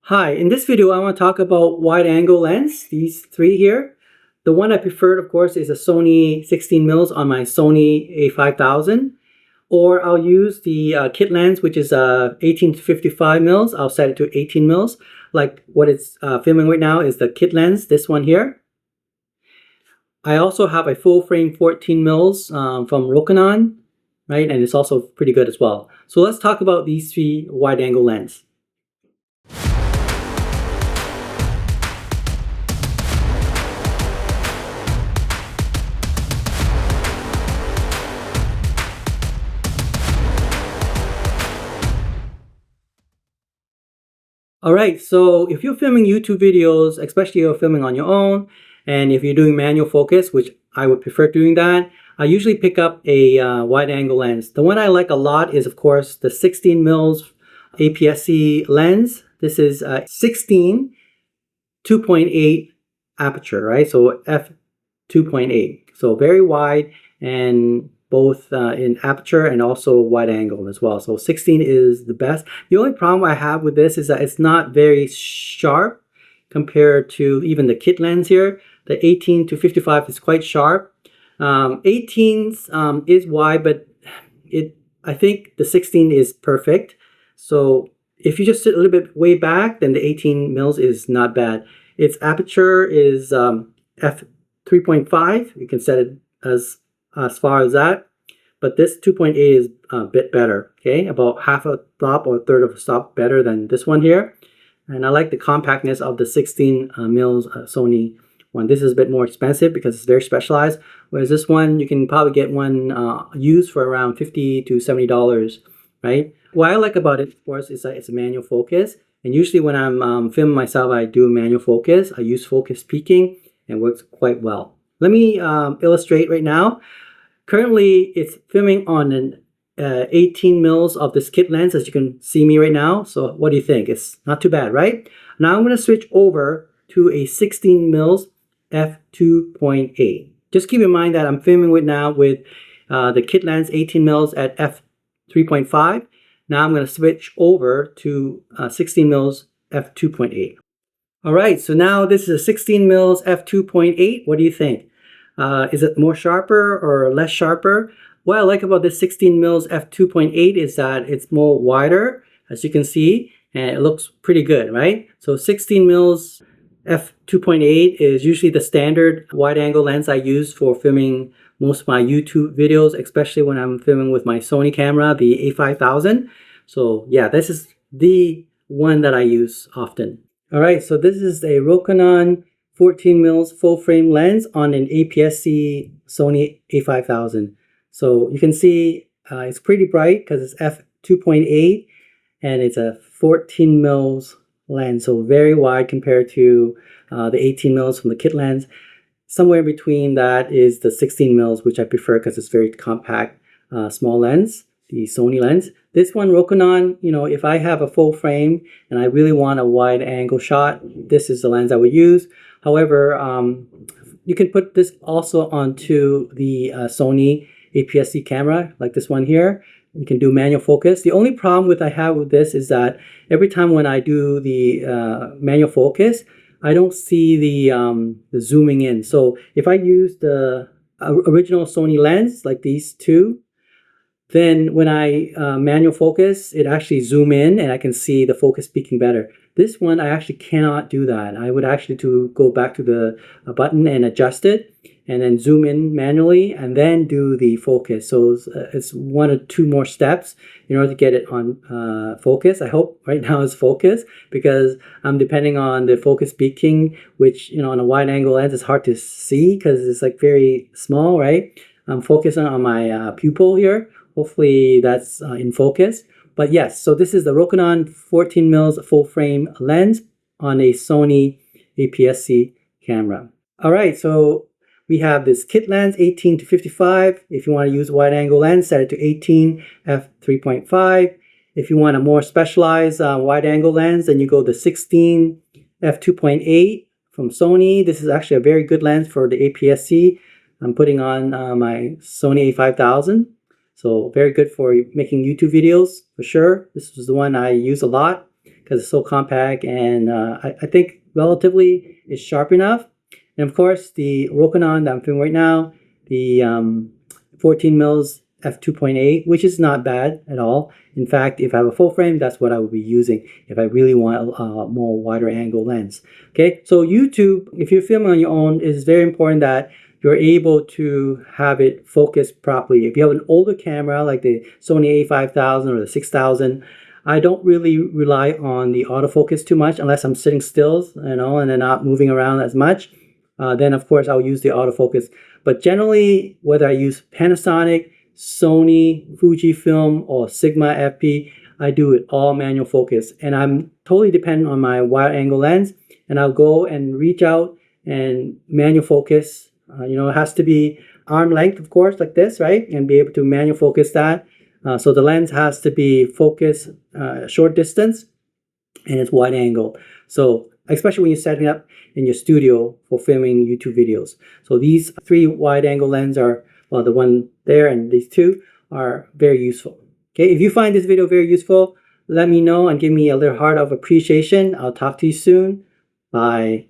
Hi, in this video I want to talk about wide angle lens, these three here. The one I preferred, of course, is a Sony 16 mils on my Sony a5000, or I'll use the kit lens, which is 18 to 55 mils. I'll set it to 18 mils. Like what it's filming right now is the kit lens, this one here. I also have a full frame 14 mils from Rokinon, right? And it's also pretty good as well. So let's talk about these three wide angle lens. Alright, so if you're filming YouTube videos, especially if you're filming on your own, and if you're doing manual focus, which I would prefer doing that, I usually pick up a wide angle lens. The one I like a lot is, of course, the 16 mils APS-C lens. This is 16 2.8 aperture, right? So f2.8. So very wide, and both in aperture and also wide angle as well. So 16 is the best. The only problem I have with this is that it's not very sharp compared to even the kit lens here. The 18 to 55 is quite sharp. 18s is wide, but I think the 16 is perfect. So if you just sit a little bit way back, then the 18 mils is not bad. Its aperture is f3.5. You can set it as far as that, but this 2.8 is a bit better, okay, about half a stop or a third of a stop better than this one here. And I like the compactness of the 16 mils Sony one. This is a bit more expensive because it's very specialized, whereas this one you can probably get one used for around $50 to $70, right? What I like about it, of course, is that it's a manual focus, and usually when I'm filming myself, I do manual focus. I use focus peaking, and it works quite well. Let me illustrate right now. Currently, it's filming on an 18 mils of this kit lens, as you can see me right now. So what do you think? It's not too bad, right? Now I'm going to switch over to a 16 mils f2.8. Just keep in mind that I'm filming right now with the kit lens 18 mils at f3.5. Now I'm going to switch over to 16 mils f2.8. All right, so now this is a 16 mils f2.8. What do you think? Is it more sharper or less sharper? What I like about this 16 mils f2.8 is that it's more wider, as you can see, and it looks pretty good, right? So 16 mils f2.8 is usually the standard wide angle lens I use for filming most of my YouTube videos, especially when I'm filming with my Sony camera, the a5000. So yeah, this is the one that I use often. All right, so this is a Rokinon 14 mils full frame lens on an APS-C Sony a5000. So you can see it's pretty bright because it's f2.8 and it's a 14 mils lens, so very wide compared to the 18 mils from the kit lens. Somewhere between that is the 16 mils, which I prefer because it's very compact, small lens, the Sony lens. This one, Rokinon, you know, if I have a full frame and I really want a wide angle shot, this is the lens I would use. However, you can put this also onto the Sony APS-C camera, like this one here. You can do manual focus. The only problem I have with this is that every time when I do the manual focus, I don't see the zooming in. So if I use the original Sony lens, like these two, then when I manual focus, it actually zoom in and I can see the focus peaking better. This one, I actually cannot do that. I would actually go back to the button and adjust it and then zoom in manually and then do the focus. So it's one or two more steps in order to get it on focus. I hope right now it's focus because I'm depending on the focus peaking, which, you know, on a wide angle lens, it's hard to see because it's like very small, right? I'm focusing on my pupil here. Hopefully that's in focus. But yes, so this is the Rokinon 14 mils full frame lens on a Sony APS-C camera. All right, so we have this kit lens 18 to 55. If you want to use a wide angle lens, set it to 18 f3.5. If you want a more specialized wide angle lens, then you go to 16 f2.8 from Sony. This is actually a very good lens for the APS-C. I'm putting on my Sony a5000. So very good for making YouTube videos for sure. This is the one I use a lot because it's so compact, and I think relatively it's sharp enough. And of course, the Rokinon that I'm filming right now, the 14 mils f2.8, which is not bad at all. In fact, if I have a full frame, that's what I would be using if I really want a more wider angle lens. Okay, so YouTube, if you're filming on your own, it is very important that you're able to have it focused properly. If you have an older camera like the Sony a5000 or the 6000, I don't really rely on the autofocus too much unless I'm sitting still, and then not moving around as much. Then of course I'll use the autofocus. But generally, whether I use Panasonic, Sony, Fujifilm, or Sigma FP, I do it all manual focus. And I'm totally dependent on my wide angle lens, and I'll go and reach out and manual focus. It has to be arm length, of course, like this, right? And be able to manual focus that. So the lens has to be focused short distance, and it's wide angle. So especially when you're setting up in your studio for filming YouTube videos. So these 3 wide angle lenses are, well, the one there and these 2 are very useful. Okay, if you find this video very useful, let me know and give me a little heart of appreciation. I'll talk to you soon. Bye.